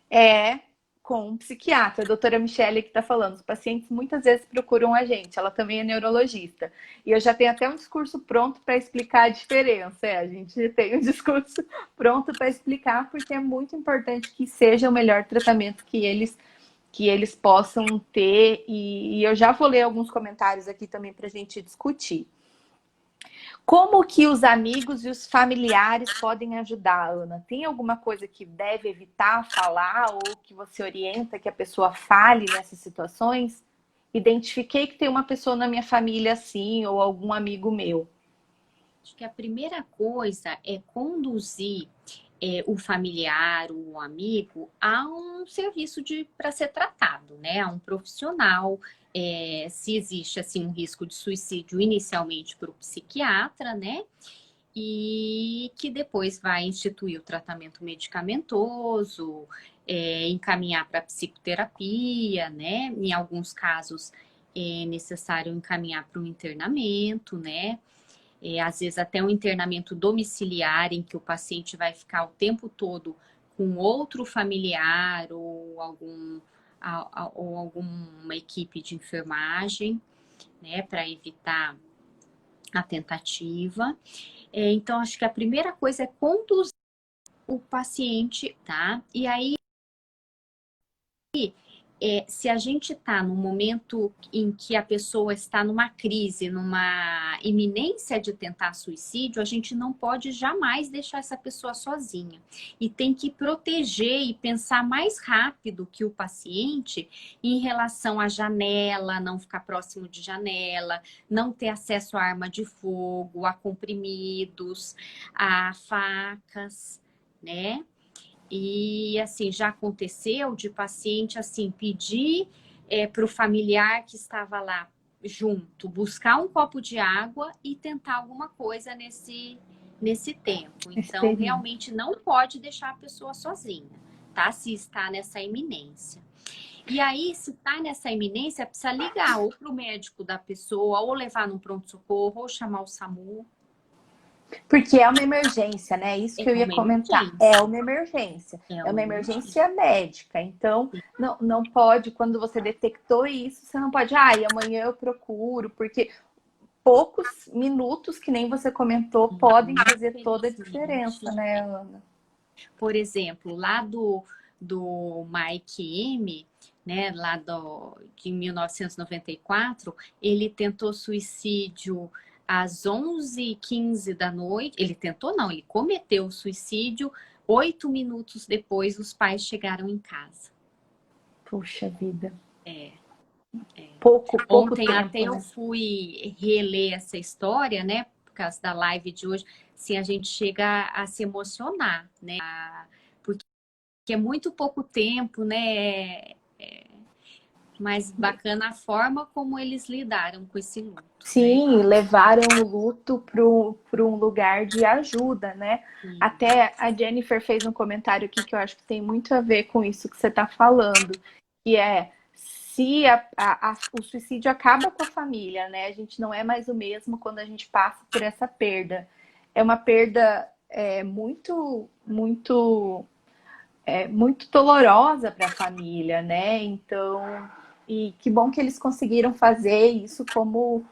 é com um psiquiatra. A doutora Michele que está falando, os pacientes muitas vezes procuram a gente, ela também é neurologista. E eu já tenho até um discurso pronto para explicar a diferença. A gente tem um discurso pronto para explicar, porque é muito importante que seja o melhor tratamento que eles possam ter. E eu já vou ler alguns comentários aqui também para a gente discutir. Como que os amigos e os familiares podem ajudar, Ana? Tem alguma coisa que deve evitar falar ou que você orienta que a pessoa fale nessas situações? Identifiquei que tem uma pessoa na minha família assim ou algum amigo meu. Acho que a primeira coisa é conduzir o familiar, o amigo, há um serviço para ser tratado, né? Há um profissional. Se existe assim um risco de suicídio inicialmente para o psiquiatra, né? E que depois vai instituir o tratamento medicamentoso, encaminhar para psicoterapia, né? Em alguns casos é necessário encaminhar para um internamento, né? Às vezes até um internamento domiciliar, em que o paciente vai ficar o tempo todo com outro familiar ou ou alguma equipe de enfermagem, né, para evitar a tentativa. Então, acho que a primeira coisa é conduzir o paciente, tá? E aí, se a gente está num momento em que a pessoa está numa crise, numa iminência de tentar suicídio, a gente não pode jamais deixar essa pessoa sozinha. E tem que proteger e pensar mais rápido que o paciente em relação à janela, não ficar próximo de janela, não ter acesso à arma de fogo, a comprimidos, a facas, né? E assim, já aconteceu de paciente assim pedir para o familiar que estava lá junto buscar um copo de água e tentar alguma coisa nesse tempo. Esse Então, período. realmente não pode deixar a pessoa sozinha, tá? Se está nessa iminência. E aí, se está nessa iminência, precisa ligar ou para o médico da pessoa, ou levar no pronto-socorro, ou chamar o SAMU. Porque é uma emergência, né? Isso É que eu ia uma comentar. emergência. É uma emergência. É É uma uma emergência. emergência médica. Então, não pode, quando você detectou isso, você não pode, e amanhã eu procuro, porque poucos minutos, que nem você comentou, podem fazer toda a diferença, Infelizmente. né, Ana? Por exemplo, lá do Mike M, né, de 1994, ele tentou suicídio às 11h15 da noite. Ele tentou, não, ele cometeu o suicídio. 8 minutos depois, os pais chegaram em casa. Puxa vida. É. Pouco Ontem tempo, até eu né? fui reler essa história, né, por causa da live de hoje. Assim, a gente chega a se emocionar, né? Porque é muito pouco tempo, né? Mas bacana a forma como eles lidaram com esse luto, né? Sim, levaram o luto para um lugar de ajuda, né? Sim, Até a Jennifer fez um comentário aqui que eu acho que tem muito a ver com isso que você está falando, que é se o suicídio acaba com a família, né? A gente não é mais o mesmo quando a gente passa por essa perda. É uma perda muito dolorosa para a família, né? Então, e que bom que eles conseguiram fazer isso como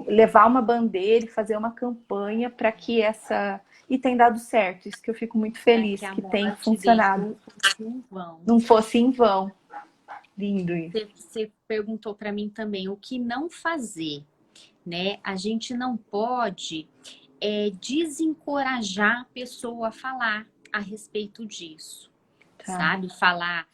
levar uma bandeira e fazer uma campanha para que essa. E tem dado certo, isso que eu fico muito para que feliz, a que tem morte deles funcionado. não fosse em vão. Não fosse em vão. Lindo isso. Você perguntou para mim também o que não fazer, né? A gente não pode desencorajar a pessoa a falar a respeito disso, Tá. sabe? Falar,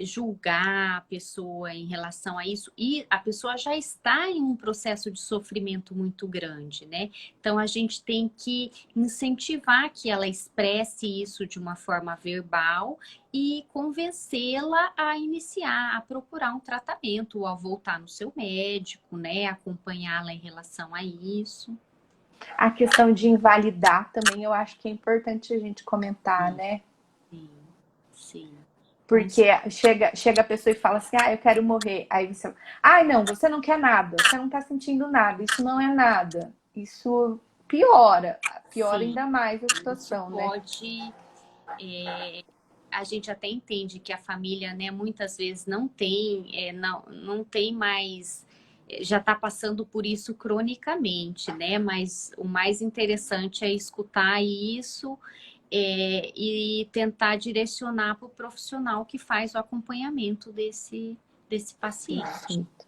julgar a pessoa em relação a isso. E a pessoa já está em um processo de sofrimento muito grande, né? Então a gente tem que incentivar que ela expresse isso de uma forma verbal e convencê-la a iniciar, a procurar um tratamento, ou a voltar no seu médico, né? Acompanhá-la em relação a isso. A questão de invalidar também eu acho que é importante a gente comentar, Sim, né? sim, sim. Porque chega a pessoa e fala assim, eu quero morrer. Aí você, não, você não quer nada, você não tá sentindo nada, isso não é nada. Isso piora Sim, ainda mais a isso situação, né? pode. A gente até entende que a família, né, muitas vezes não tem, não tem mais, já está passando por isso cronicamente, né? Mas o mais interessante é escutar isso, e tentar direcionar para o profissional que faz o acompanhamento desse paciente. Perfeito.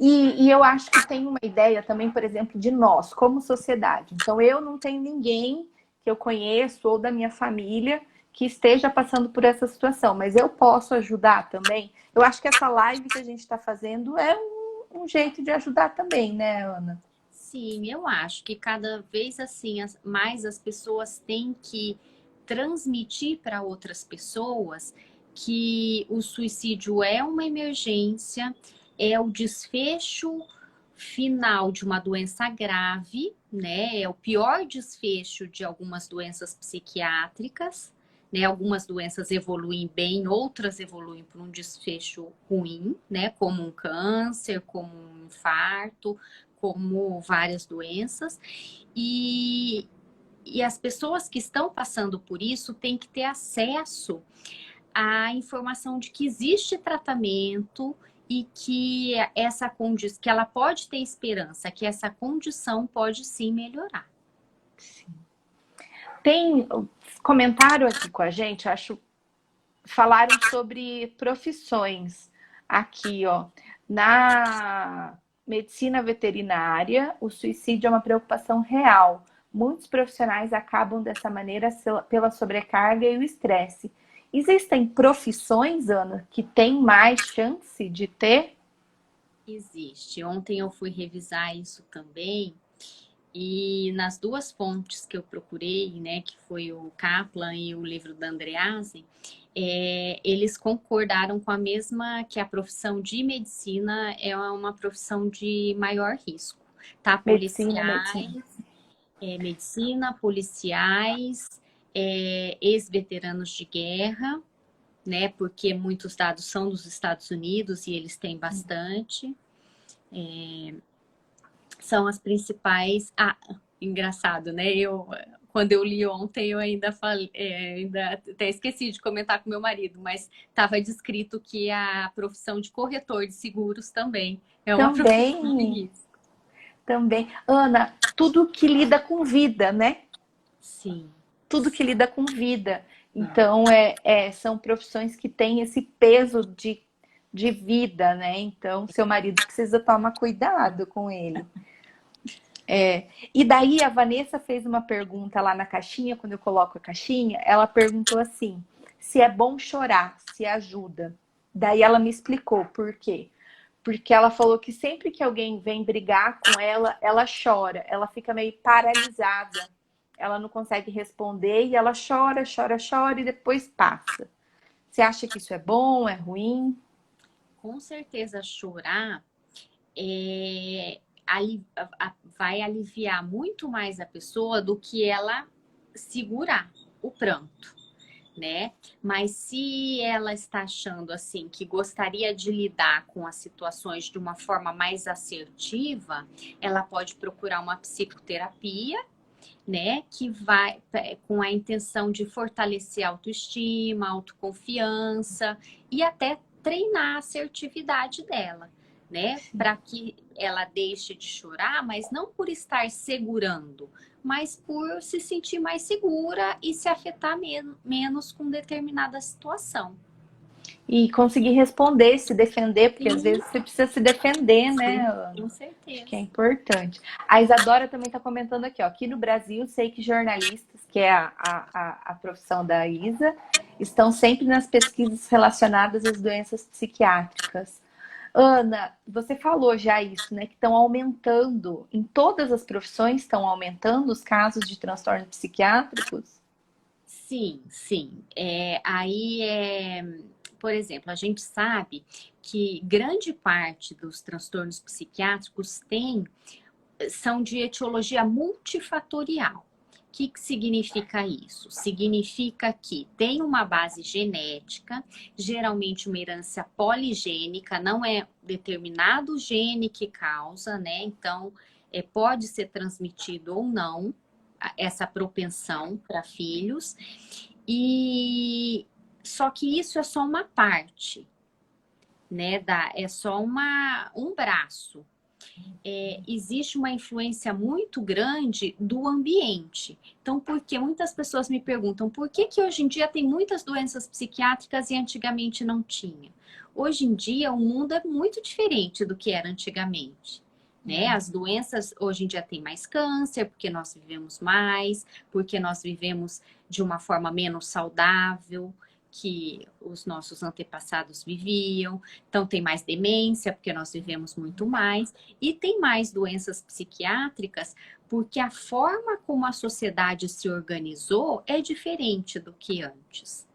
E eu acho que tem uma ideia também, por exemplo, de nós, como sociedade. Então, eu não tenho ninguém que eu conheço ou da minha família que esteja passando por essa situação, mas eu posso ajudar também. Eu acho que essa live que a gente está fazendo é um jeito de ajudar também, né, Ana? Sim, eu acho que cada vez assim, mais as pessoas têm que transmitir para outras pessoas que o suicídio é uma emergência, é o desfecho final de uma doença grave, né? É o pior desfecho de algumas doenças psiquiátricas, né? Algumas doenças evoluem bem, outras evoluem para um desfecho ruim, né? Como um câncer, como um infarto, como várias doenças. E as pessoas que estão passando por isso têm que ter acesso à informação de que existe tratamento e que essa condição, que ela pode ter esperança, que essa condição pode sim melhorar. Sim. Tem comentário aqui com a gente, acho, falaram sobre profissões aqui, ó. Na medicina veterinária, o suicídio é uma preocupação real. Muitos profissionais acabam dessa maneira pela sobrecarga e o estresse. Existem profissões, Ana, que têm mais chance de ter? Existe. Ontem eu fui revisar isso também. E nas duas fontes que eu procurei, né, que foi o Kaplan e o livro da Andreasen, eles concordaram com a mesma, que a profissão de medicina é uma profissão de maior risco, tá? Medicina, policiais, ex-veteranos de guerra, né, porque muitos dados são dos Estados Unidos e eles têm bastante. São as principais. Engraçado, né? Quando eu li ontem, eu ainda falei, ainda até esqueci de comentar com meu marido, mas estava descrito que a profissão de corretor de seguros também é uma profissão de risco. Também. Ana, tudo que lida com vida, né? Sim. Tudo que lida com vida. Então, são profissões que têm esse peso de vida, né? Então, seu marido precisa tomar cuidado com ele. E daí a Vanessa fez uma pergunta lá na caixinha, quando eu coloco a caixinha, ela perguntou assim, se é bom chorar, se ajuda. Daí ela me explicou por quê. Porque ela falou que sempre que alguém vem brigar com ela, ela chora, ela fica meio paralisada. Ela não consegue responder e ela chora, chora, chora e depois passa. Você acha que isso é bom, é ruim? Com certeza chorar vai aliviar muito mais a pessoa do que ela segurar o pranto, né? Mas se ela está achando assim que gostaria de lidar com as situações de uma forma mais assertiva, ela pode procurar uma psicoterapia, né? Que vai com a intenção de fortalecer a autoestima, a autoconfiança e até treinar a assertividade dela, né? Para que ela deixe de chorar, mas não por estar segurando, mas por se sentir mais segura e se afetar menos com determinada situação. E conseguir responder, se defender, porque às vezes você precisa se defender, né, Ana? Com certeza. Acho que é importante. A Isadora também está comentando aqui, ó. Aqui no Brasil, sei que jornalistas, que é a profissão da Isa, estão sempre nas pesquisas relacionadas às doenças psiquiátricas. Ana, você falou já isso, né? Que estão aumentando, em todas as profissões estão aumentando os casos de transtornos psiquiátricos? Sim, sim. Por exemplo, a gente sabe que grande parte dos transtornos psiquiátricos são de etiologia multifatorial. O que significa isso? Significa que tem uma base genética, geralmente uma herança poligênica, não é determinado gene que causa, né? Então, pode ser transmitido ou não essa propensão para filhos. E só que isso é só uma parte, né? É só um braço. Existe uma influência muito grande do ambiente. Então, porque muitas pessoas me perguntam por que hoje em dia tem muitas doenças psiquiátricas e antigamente não tinha? Hoje em dia, o mundo é muito diferente do que era antigamente. Né? As doenças hoje em dia têm mais câncer, porque nós vivemos mais, porque nós vivemos de uma forma menos saudável que os nossos antepassados viviam. Então, tem mais demência, porque nós vivemos muito mais. E tem mais doenças psiquiátricas, porque a forma como a sociedade se organizou é diferente do que antes.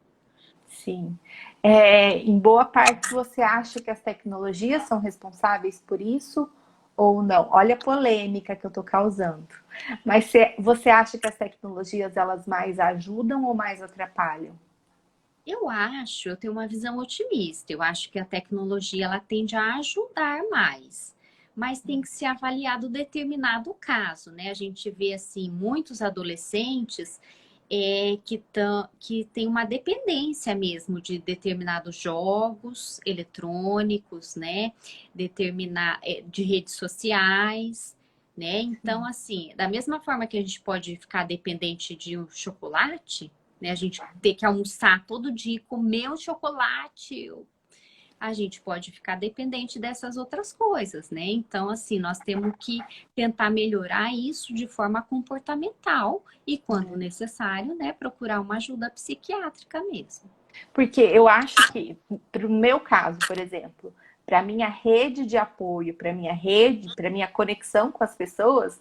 Sim. Em boa parte, você acha que as tecnologias são responsáveis por isso ou não? Olha a polêmica que eu estou causando. Mas você acha que as tecnologias elas mais ajudam ou mais atrapalham? Eu tenho uma visão otimista. Eu acho que a tecnologia ela tende a ajudar mais, mas tem que ser avaliado determinado caso, né? A gente vê assim muitos adolescentes que tem uma dependência mesmo de determinados jogos eletrônicos, né? De redes sociais. Né? Então, assim, da mesma forma que a gente pode ficar dependente de um chocolate, né? A gente ter que almoçar todo dia e comer um chocolate, a gente pode ficar dependente dessas outras coisas, né? Então, assim, nós temos que tentar melhorar isso de forma comportamental e, quando necessário, né, procurar uma ajuda psiquiátrica mesmo. Porque eu acho que, para o meu caso, por exemplo, para minha rede de apoio, para minha rede, para minha conexão com as pessoas,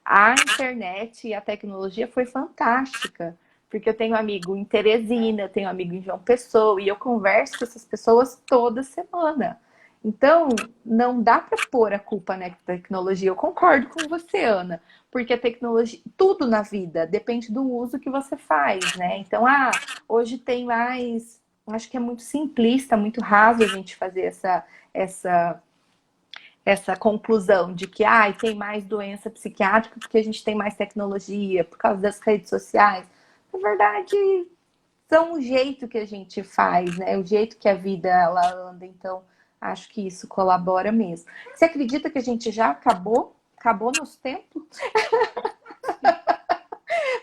a internet e a tecnologia foi fantástica. Porque eu tenho amigo em Teresina, eu tenho amigo em João Pessoa, e eu converso com essas pessoas toda semana. Então, não dá para pôr a culpa na tecnologia. Eu concordo com você, Ana, porque a tecnologia, tudo na vida depende do uso que você faz, né? Então, hoje tem mais, acho que é muito simplista, muito raso a gente fazer essa essa conclusão de que tem mais doença psiquiátrica porque a gente tem mais tecnologia, por causa das redes sociais. Na verdade, são o jeito que a gente faz, né? O jeito que a vida ela anda. Então, acho que isso colabora mesmo. Você acredita que a gente já acabou? Acabou nosso tempo?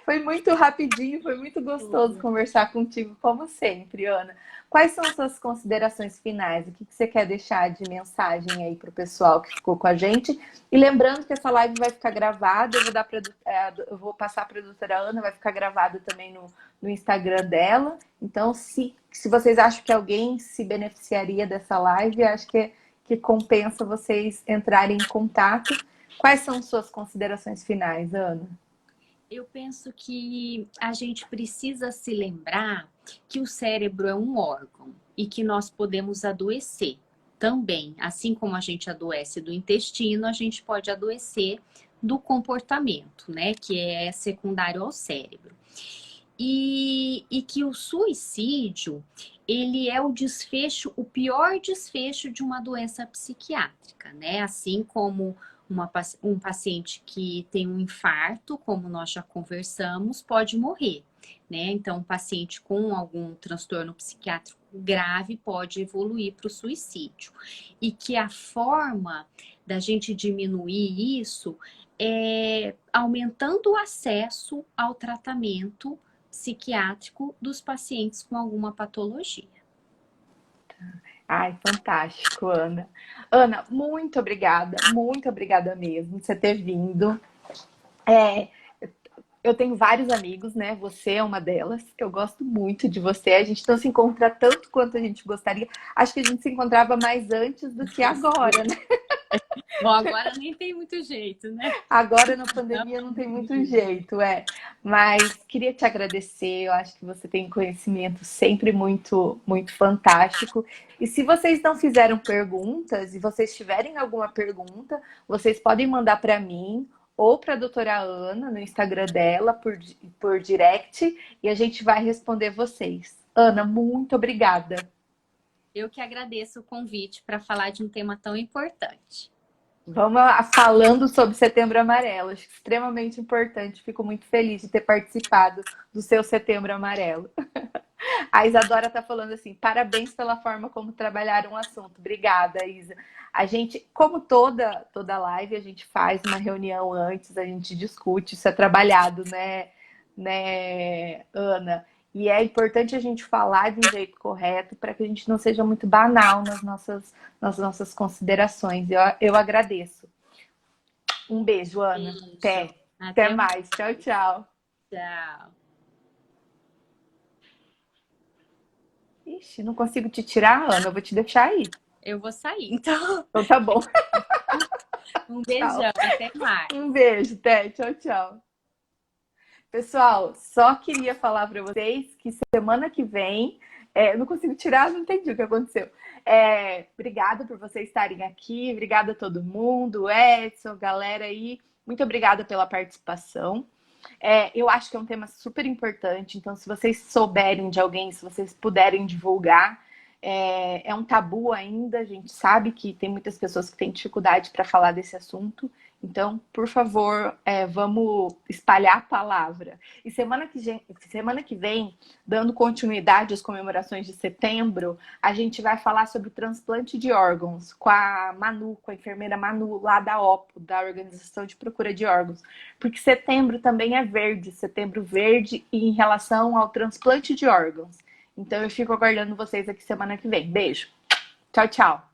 Foi muito rapidinho, foi muito gostoso conversar contigo, como sempre, Ana. Quais são as suas considerações finais? O que você quer deixar de mensagem aí para o pessoal que ficou com a gente? E lembrando que essa live vai ficar gravada, eu vou passar para a doutora Ana, vai ficar gravada também no Instagram dela. Então, se vocês acham que alguém se beneficiaria dessa live, acho que compensa vocês entrarem em contato. Quais são suas considerações finais, Ana? Eu penso que a gente precisa se lembrar que o cérebro é um órgão e que nós podemos adoecer também. Assim como a gente adoece do intestino, a gente pode adoecer do comportamento, né? Que é secundário ao cérebro. E que o suicídio, ele é o desfecho, o pior desfecho de uma doença psiquiátrica, né? Assim como um paciente que tem um infarto, como nós já conversamos, pode morrer, né? Então, um paciente com algum transtorno psiquiátrico grave pode evoluir para o suicídio. E que a forma da gente diminuir isso é aumentando o acesso ao tratamento psiquiátrico dos pacientes com alguma patologia. Ai, fantástico, Ana. Ana, muito obrigada mesmo por você ter vindo. É, eu tenho vários amigos, né? Você é uma delas. Eu gosto muito de você. A gente não se encontra tanto quanto a gente gostaria. Acho que a gente se encontrava mais antes do que agora, né? Bom, agora nem tem muito jeito, né? Agora na pandemia não tem muito jeito, é. Mas queria te agradecer. Eu acho que você tem conhecimento sempre muito fantástico. E se vocês não fizeram perguntas e vocês tiverem alguma pergunta, vocês podem mandar para mim ou para a doutora Ana no Instagram dela por direct e a gente vai responder vocês. Ana, muito obrigada. Eu que agradeço o convite para falar de um tema tão importante. Vamos falando sobre Setembro Amarelo, acho que é extremamente importante. Fico muito feliz de ter participado do seu Setembro Amarelo. A Isadora está falando assim: parabéns pela forma como trabalharam o assunto. Obrigada, Isa. A gente, como toda live, a gente faz uma reunião antes, a gente discute, isso é trabalhado, né, Ana? E é importante a gente falar de um jeito correto para que a gente não seja muito banal nas nossas considerações. Eu agradeço. Um beijo, Ana. Beijo. Até mais. Tchau, tchau. Tchau. Ixi, não consigo te tirar, Ana. Eu vou te deixar aí. Eu vou sair, então. Então tá bom. Um Tchau. beijão, até mais. Um beijo, Té. Tchau, tchau. Pessoal, só queria falar para vocês que semana que vem, não consigo tirar, não entendi o que aconteceu. Obrigada por vocês estarem aqui, obrigada a todo mundo, Edson, galera aí, muito obrigada pela participação. Eu acho que é um tema super importante, então se vocês souberem de alguém, se vocês puderem divulgar, é um tabu ainda, a gente sabe que tem muitas pessoas que têm dificuldade para falar desse assunto, então, por favor, vamos espalhar a palavra. E semana que vem, dando continuidade às comemorações de setembro, a gente vai falar sobre o transplante de órgãos com a Manu, com a enfermeira Manu, lá da OPO, da Organização de Procura de Órgãos. Porque setembro também é verde, setembro verde em relação ao transplante de órgãos. Então, eu fico aguardando vocês aqui semana que vem. Beijo. Tchau, tchau.